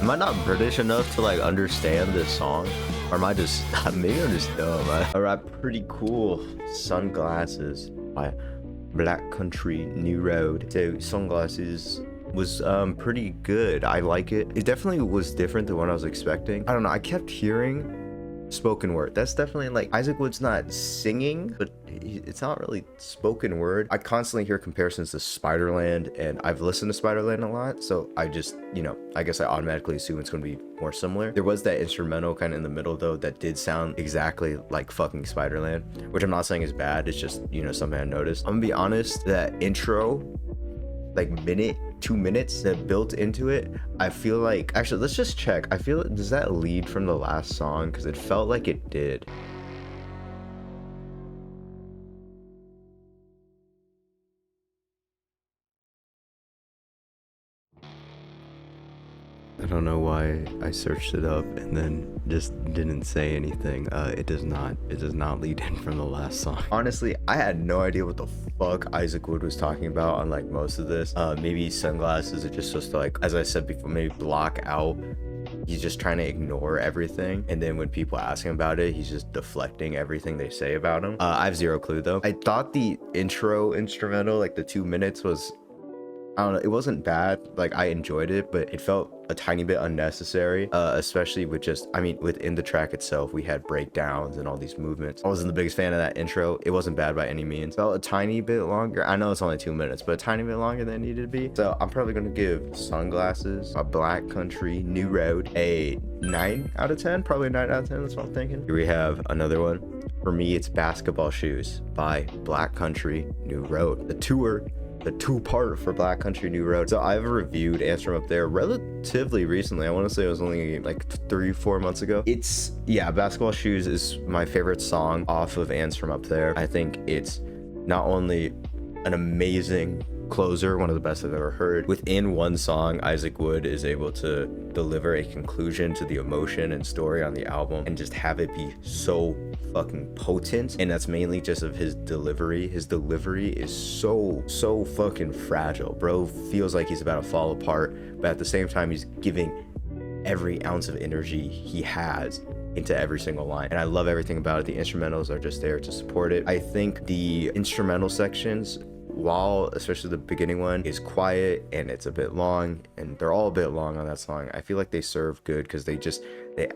S1: Am I not British enough to like understand this song? Or am I just, maybe I'm just dumb. Alright, pretty cool. Sunglasses by Black Country New Road. So Sunglasses was pretty good. I like it. It definitely was different than what I was expecting. I don't know, I kept hearing spoken word. That's definitely like, Isaac Wood's not singing, but it's not really spoken word. I constantly hear comparisons to Spiderland, and I've listened to Spiderland a lot, so I just, you know, I guess I automatically assume it's going to be more similar. There was that instrumental kind of in the middle though that did sound exactly like fucking Spiderland, which I'm not saying is bad, it's just, you know, something I noticed. I'm gonna be honest, that intro, like 2 minutes that built into it, I feel like, actually let's just check. I feel, does that lead from the last song? Because it felt like it did. I don't know why I searched it up and then just didn't say anything. It does not lead in from the last song. Honestly, I had no idea what the fuck Isaac Wood was talking about on like most of this. Maybe sunglasses are just supposed to, like, as I said before, maybe block out. He's just trying to ignore everything, and then when people ask him about it, he's just deflecting everything they say about him. I have zero clue though. I thought the intro instrumental, like the 2 minutes, was, I don't know, it wasn't bad. Like, I enjoyed it, but it felt a tiny bit unnecessary, especially with just, I mean, within the track itself, we had breakdowns and all these movements. I wasn't the biggest fan of that intro. It wasn't bad by any means. Felt a tiny bit longer. I know it's only 2 minutes, but a tiny bit longer than it needed to be. So I'm probably gonna give Sunglasses by Black Country New Road a 9 out of 10, probably a 9 out of 10, that's what I'm thinking. Here we have another one. For me, it's Basketball Shoes by Black Country New Road. The two-part for Black Country New Road. So I've reviewed Answer Up There relatively recently. I want to say it was only like 3-4 months ago. It's, yeah, Basketball Shoes is my favorite song off of Answer Up There. I think it's not only an amazing closer, one of the best I've ever heard. Within one song, Isaac Wood is able to deliver a conclusion to the emotion and story on the album and just have it be so fucking potent. And that's mainly just of his delivery. His delivery is so fucking fragile. Bro feels like he's about to fall apart, but at the same time, he's giving every ounce of energy he has into every single line, and I love everything about it. The instrumentals are just there to support it. I think the instrumental sections, while especially the beginning one is quiet and it's a bit long, and they're all a bit long on that song, I feel like they serve good because they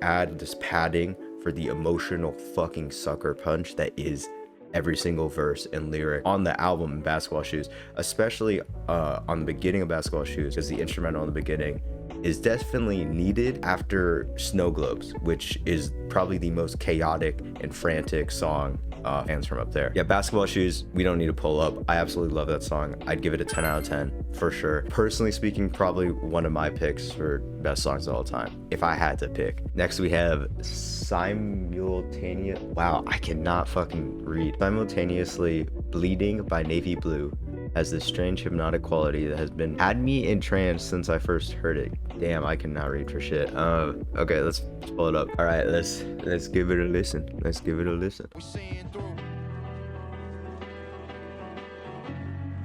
S1: add this padding for the emotional fucking sucker punch that is every single verse and lyric on the album Basketball Shoes, especially on the beginning of Basketball Shoes, because the instrumental in the beginning is definitely needed after Snow Globes, which is probably the most chaotic and frantic song hands from up there. Yeah, Basketball Shoes, we don't need to pull up. I absolutely love that song. I'd give it a 10 out of 10 for sure. Personally speaking, probably one of my picks for best songs of all time, if I had to pick. Next we have Simultaneous, wow, I cannot fucking read. Simultaneously Bleeding by Navy Blue has this strange hypnotic quality that has had me entranced since I first heard it. Damn, I cannot read for shit. Okay, let's pull it up. All right, let's give it a listen. Let's give it a listen.
S6: We seeing through.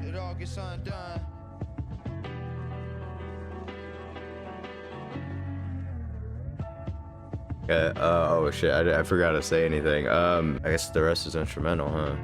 S6: It all gets undone.
S1: Oh shit, I forgot to say anything. I guess the rest is instrumental, huh?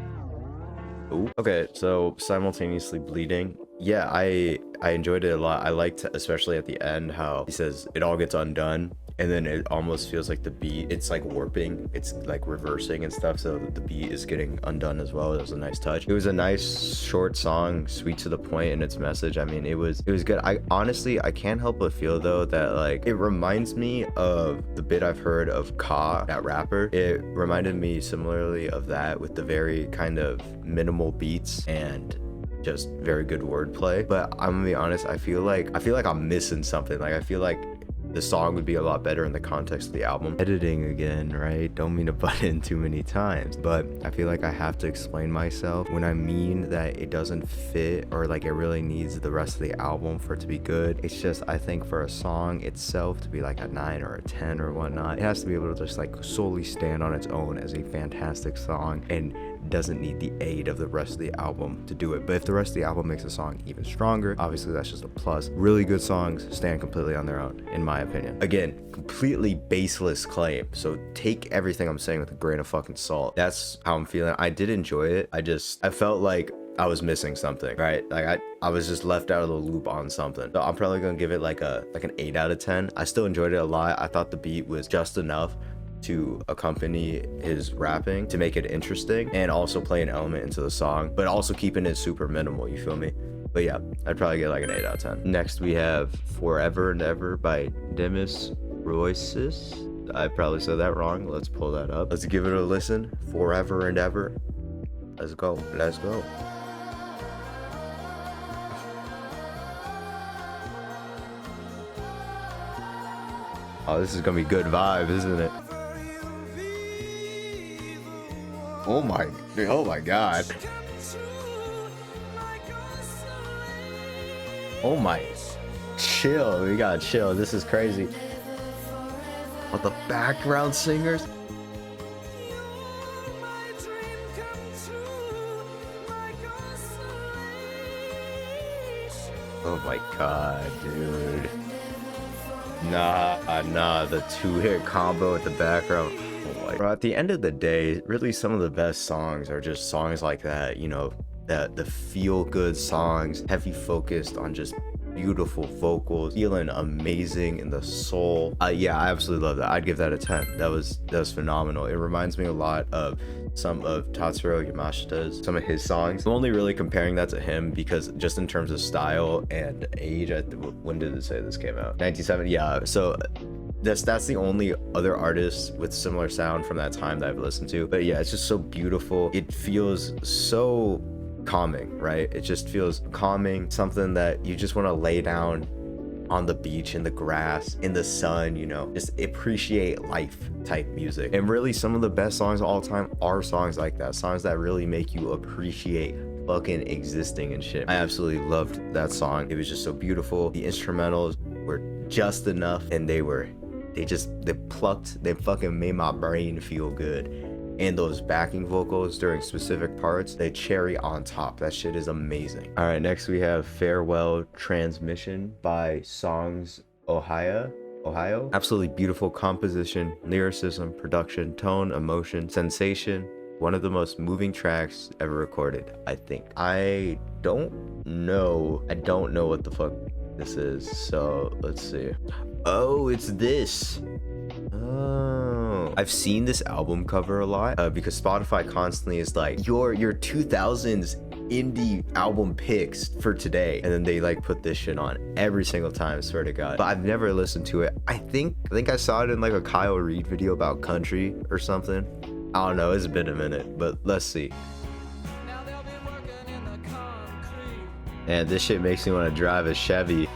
S1: Ooh. Okay, so Simultaneously Bleeding. Yeah, I enjoyed it a lot. I liked, especially at the end, how he says it all gets undone. and then it almost feels like the beat, it's like warping, it's like reversing and stuff, so the beat is getting undone as well. It was a nice touch. It was a nice short song, sweet to the point in its message. I mean, it was good. I honestly, I can't help but feel though that like it reminds me of the bit I've heard of Ka, that rapper. It reminded me similarly of that, with the very kind of minimal beats and just very good wordplay. But I'm gonna be honest, I feel like I'm missing something. Like I feel like the song would be a lot better in the context of the album. Editing again, right? Don't mean to butt in too many times, but I feel like I have to explain myself when I mean that it doesn't fit, or like it really needs the rest of the album for it to be good. It's just, I think for a song itself to be like a 9 or a 10 or whatnot, it has to be able to just like solely stand on its own as a fantastic song and doesn't need the aid of the rest of the album to do it. But if the rest of the album makes a song even stronger, obviously that's just a plus. Really good songs stand completely on their own, in my opinion. Again, completely baseless claim, so take everything I'm saying with a grain of fucking salt. That's how I'm feeling. I did enjoy it. I felt like I was missing something, right? Like I was just left out of the loop on something. So I'm probably gonna give it like an 8 out of 10. I still enjoyed it a lot. I thought the beat was just enough to accompany his rapping to make it interesting and also play an element into the song, but also keeping it super minimal, you feel me? But yeah, I'd probably get like an 8 out of 10. Next we have Forever and Ever by Demis, Roussos. I probably said that wrong. Let's pull that up. Let's give it a listen. Forever and Ever. Let's go. Let's go. Oh, this is gonna be good vibes, isn't it? Oh my god. Oh my, chill, we gotta chill, this is crazy. What, the background singers? Oh my god, dude. Nah, the 2-hit combo at the background. Oh my. Bro, at the end of the day, really some of the best songs are just songs like that, you know, that the feel-good songs, heavy focused on just beautiful vocals, feeling amazing in the soul. Yeah, I absolutely love that. I'd give that a 10. That was phenomenal. It reminds me a lot of some of Tatsuro Yamashita's, some of his songs. I'm only really comparing that to him because just in terms of style and age, when did it say this came out? 1970. Yeah, so that's the only other artist with similar sound from that time that I've listened to. But yeah, it's just so beautiful. It feels so calming, right? It just feels calming, something that you just want to lay down on the beach, in the grass, in the sun, you know, just appreciate life type music. And really some of the best songs of all time are songs like that, songs that really make you appreciate fucking existing and shit. I absolutely loved that song. It was just so beautiful. The instrumentals were just enough, and they fucking made my brain feel good. And those backing vocals during specific parts, they cherry on top. That shit is amazing. All right, next we have Farewell Transmission by Songs Ohio. Absolutely beautiful composition, lyricism, production, tone, emotion, sensation. One of the most moving tracks ever recorded, I think. I don't know what the fuck this is, so let's see. Oh, it's this. Oh, I've seen this album cover a lot because Spotify constantly is like your 2000s indie album picks for today, and then they like put this shit on every single time, swear to god. But I've never listened to it. I think I saw it in like a Kyle Reed video about country or something. I don't know, it's been a minute, but let's see. And this shit makes me want to drive a Chevy.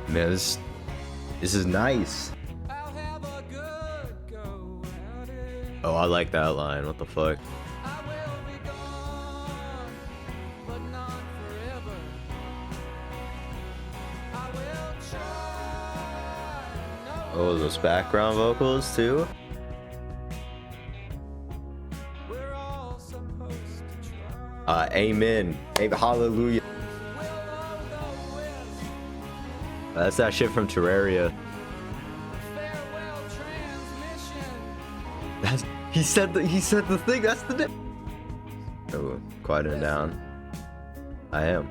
S1: Man, this is nice. Oh, I like that line. What the fuck? Oh, those background vocals too? Amen. Hallelujah. That's that shit from Terraria. He said the thing. That's the Oh, quieting down. I am.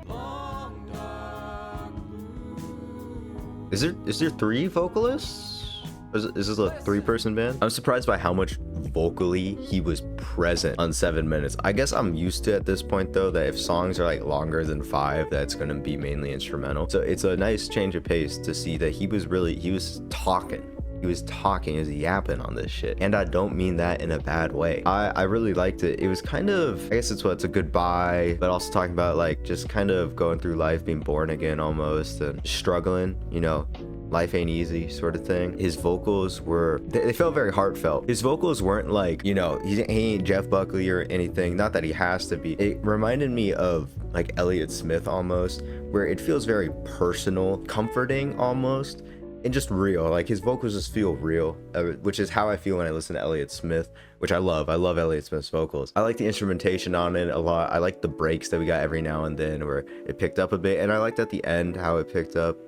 S1: Is there 3 vocalists? This is a 3-person band. I'm surprised by how much vocally he was present on 7 minutes. I guess I'm used to at this point though that if songs are like longer than 5, that's gonna be mainly instrumental. So it's a nice change of pace to see that he was talking. He was talking, he was yapping on this shit. And I don't mean that in a bad way. I really liked it. It was kind of, I guess it's a goodbye, but also talking about like just kind of going through life, being born again almost, and struggling, you know, life ain't easy sort of thing. His vocals were, they felt very heartfelt. His vocals weren't like, you know, he ain't Jeff Buckley or anything. Not that he has to be. It reminded me of like Elliott Smith almost, where it feels very personal, comforting almost, and just real. Like his vocals just feel real, which is how I feel when I listen to Elliott Smith, which I love. I love Elliott Smith's vocals. I like the instrumentation on it a lot. I like the breaks that we got every now and then where it picked up a bit, and I liked at the end how it picked up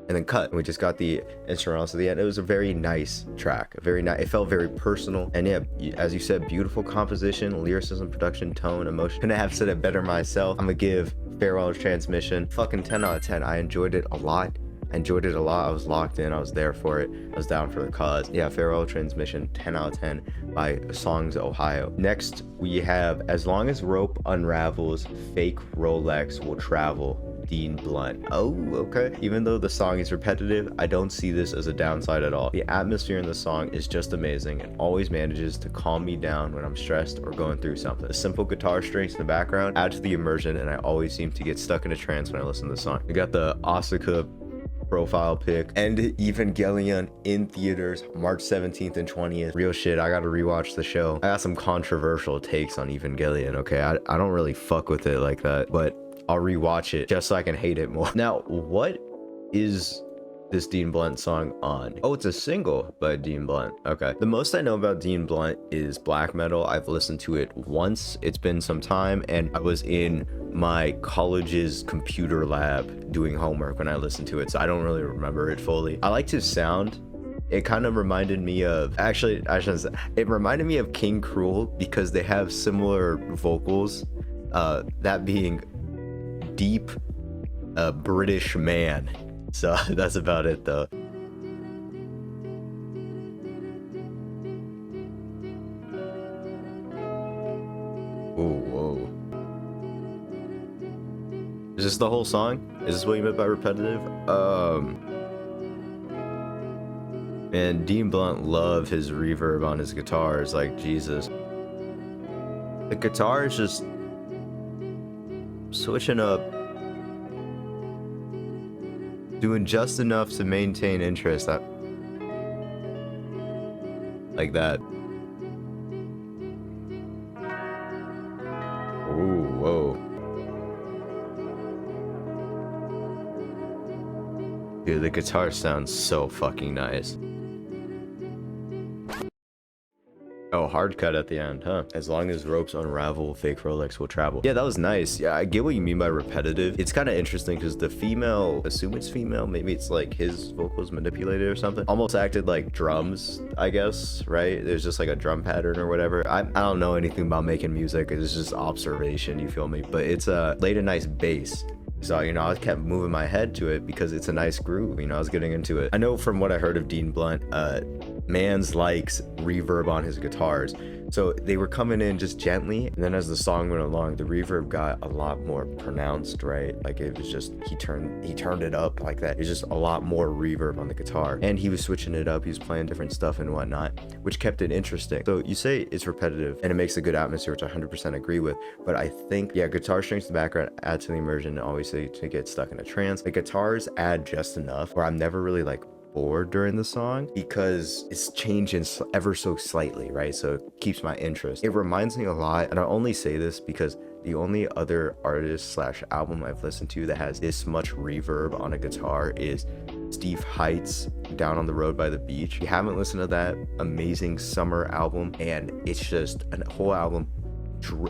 S1: and then cut. We just got the instrumentals at the end. It was a very nice track, it felt very personal. And yeah, as you said, beautiful composition, lyricism, production, tone, emotion. Couldn't have said it better myself. I'm gonna give Farewell Transmission fucking 10 out of 10. I enjoyed it a lot. I was locked in, I was there for it, I was down for the cause. Yeah, Farewell Transmission, 10 out of 10 by Songs Ohio. Next, we have As Long as Rope Unravels, Fake Rolex Will Travel, Dean Blunt. Oh, okay. Even though the song is repetitive, I don't see this as a downside at all. The atmosphere in the song is just amazing and always manages to calm me down when I'm stressed or going through something. The simple guitar strings in the background add to the immersion, and I always seem to get stuck in a trance when I listen to the song. We got the Asuka profile pic and Evangelion in theaters March 17th and 20th. Real shit, I gotta rewatch the show. I got some controversial takes on Evangelion, okay? I don't really fuck with it like that, but I'll rewatch it just so I can hate it more. Now, what is this Dean Blunt song on? Oh, it's a single by Dean Blunt. Okay. The most I know about Dean Blunt is black metal. I've listened to it once. It's been some time, and I was in my college's computer lab doing homework when I listened to it, so I don't really remember it fully. I liked his sound. It kind of reminded me of, actually, I shouldn't say, it reminded me of King Cruel because they have similar vocals, that being deep, British man. So that's about it though. Oh, whoa. Is this the whole song? Is this what you meant by repetitive? Man, Dean Blunt love his reverb on his guitars, like Jesus. The guitar is just switching up, doing just enough to maintain interest. Like that. Ooh, whoa. Dude, the guitar sounds so fucking nice. Oh, hard cut at the end, huh? As long as ropes unravel, fake Rolex will travel. Yeah, that was nice. Yeah, I get what you mean by repetitive. It's kind of interesting because the female, assume it's female, maybe it's like his vocals manipulated or something, almost acted like drums, I guess, right? There's just like a drum pattern or whatever. I don't know anything about making music. It's just observation, you feel me? But it's laid a nice bass. So, you know, I kept moving my head to it because it's a nice groove, you know, I was getting into it. I know from what I heard of Dean Blunt, Mans likes reverb on his guitars. So they were coming in just gently, and then as the song went along, the reverb got a lot more pronounced, right? Like it was just, he turned it up like that. It's just a lot more reverb on the guitar. And he was switching it up, he was playing different stuff and whatnot, which kept it interesting. So you say it's repetitive and it makes a good atmosphere, which I 100% agree with, but I think, yeah, guitar strings in the background add to the immersion and always say to get stuck in a trance. The guitars add just enough where I'm never really like bored during the song because it's changing ever so slightly, right? So it keeps my interest. It reminds me a lot, and I only say this because the only other artist slash album I've listened to that has this much reverb on a guitar is Steve Height's Down on the Road by the Beach. If you haven't listened to that amazing summer album, and it's just a whole album,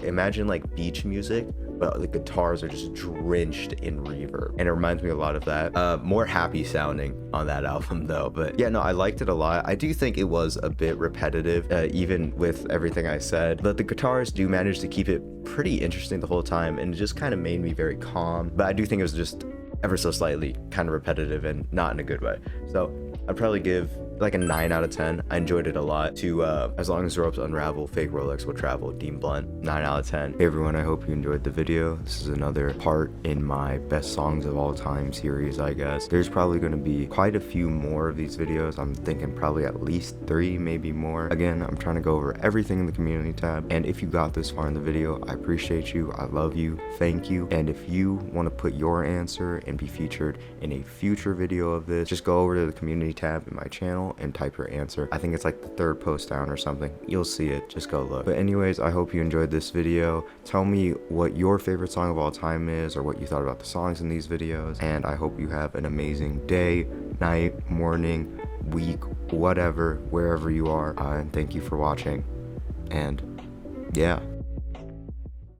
S1: imagine like beach music, but the guitars are just drenched in reverb, and it reminds me a lot of that. More happy sounding on that album though, but yeah, no, I liked it a lot. I do think it was a bit repetitive, even with everything I said, but the guitars do manage to keep it pretty interesting the whole time, and it just kind of made me very calm. But I do think it was just ever so slightly kind of repetitive and not in a good way. So I'd probably give like a 9 out of 10. I enjoyed it a lot. To As long as the ropes unravel, fake Rolex will travel. Deem Blunt, 9 out of 10. Hey everyone, I hope you enjoyed the video. This is another part in my best songs of all time series, I guess. There's probably going to be quite a few more of these videos. I'm thinking probably at least 3, maybe more. Again, I'm trying to go over everything in the community tab. And if you got this far in the video, I appreciate you. I love you. Thank you. And if you want to put your answer and be featured in a future video of this, just go over to the community tab in my channel and type your answer. I think it's like the 3rd post down or something. You'll see it. Just go look. But anyways, I hope you enjoyed this video. Tell me what your favorite song of all time is, or what you thought about the songs in these videos. And I hope you have an amazing day, night, morning, week, whatever, wherever you are. And thank you for watching. And yeah.